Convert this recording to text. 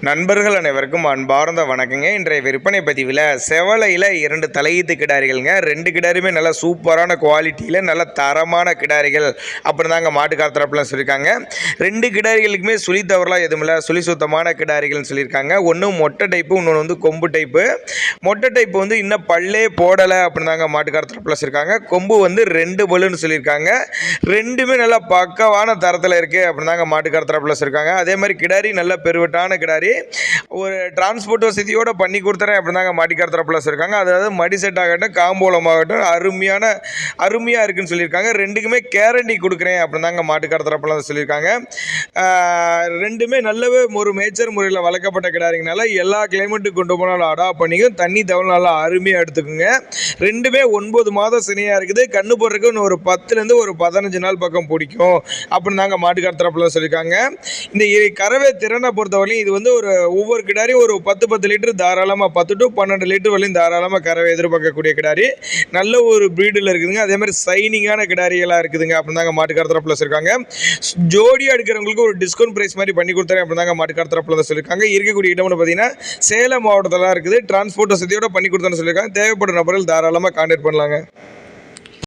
நண்பர்கள் அனைவருக்கும் அன்பார்ந்த வணக்கங்க. இன்றைய விற்பனை பதிவில் செவலையில் 2 தலையீத்து கிடாரிகள்ங்க. 2 கிடாரியுமே நல்ல சூப்பரான குவாலிட்டியில் நல்ல தரமான கிடாரிகள் அப்படின்னு தாங்க மாட்டுக்கார தரப்புலாம் சொல்லியிருக்காங்க. 2 கிடாரிகளுக்குமே சுழி தவறலாம் எதுவும் இல்லை, சுழி சுத்தமான கிடாரிகள்னு சொல்லியிருக்காங்க. ஒன்று மொட்டை டைப்பு, இன்னொன்று வந்து கொம்பு டைப்பு. மொட்டை டைப்பு வந்து இன்னும் பல்லே போடலை அப்படின்னு தாங்க மாட்டுக்கார தரப்புல சொல்லியிருக்காங்க. கொம்பு வந்து 2 பல்லுன்னு சொல்லியிருக்காங்க. ரெண்டுமே நல்லா பக்கவான தரத்தில் இருக்குது அப்படின்னு தாங்க மாட்டுக்கார தரப்புல சொல்லியிருக்காங்க. அதே மாதிரி கிடாரி நல்ல பெருவட்டான கிடாரி, ஒரு டிரான்ஸ்போர்ட் வசதியோடு பண்ணி கொடுத்துறேன் அப்படின்னு தாங்க மாட்டிக்கார தரப்புல சொல்லியிருக்காங்க. அதாவது மடி செட் ஆகட்டும், காம்போலம் ஆகட்டும், அருமையாக இருக்குன்னு சொல்லியிருக்காங்க. ரெண்டுக்குமே கேரண்டி கொடுக்குறேன் அப்படின்னு தாங்க மாட்டுக்கார தரப்புல சொல்லியிருக்காங்க. ரெண்டுமே நல்லவே ஒரு மேய்ச்சல் முறையில் வளர்க்கப்பட்ட கிடாரிங்கனால எல்லா கிளைமேட்டுக்கு கொண்டு போனாலும் அடாப்ட் பண்ணிக்கும். தண்ணி தவறு நல்லா அருமையாக எடுத்துக்குங்க. ரெண்டுமே 9 மாதம் சினையாக இருக்குது. கண்ணு போடுறதுக்கு இன்னும் ஒரு 10லேருந்து ஒரு 15 நாள் பக்கம் பிடிக்கும் அப்படின்னு தாங்க மாட்டுக்கார தரப்புல சொல்லியிருக்காங்க. இந்த கறவை திறனை பொறுத்தவரையும் இது வந்து ஒவ்வொரு கிடாரியும் ஒரு 10 லிட்டர் தாராளமாக 10 to 12 லிட்டர் வரையும் தாராளமாக கறவை எதிர்பார்க்கக்கூடிய கிடாரி. நல்ல ஒரு ப்ரீடில் இருக்குதுங்க. அதே மாதிரி சைனிங்கான கிடாரிகளாக இருக்குதுங்க அப்படின்னு தாங்க மாட்டுக்கார தரப்புல சொல்லியிருக்காங்க. ஜோடியாக எடுக்கிறவங்களுக்கு ஒரு டிஸ்கவுண்ட் ப்ரைஸ் மாதிரி பண்ணி கொடுத்துறேன் அப்படின்னு தாங்க மாட்டுக்கார தரப்புல சொல்லியிருக்காங்க. இருக்கக்கூடிய இடம்னு பார்த்தீங்கன்னா சேலம் மாவட்டத்தில் இருக்குது. டிரான்ஸ்போர்ட் வசதியோட பண்ணி கொடுத்தோன்னு சொல்லியிருக்காங்க. தேவைப்படும் நபர்கள் தாராளமாக கான்டாக்ட் பண்ணலாங்க.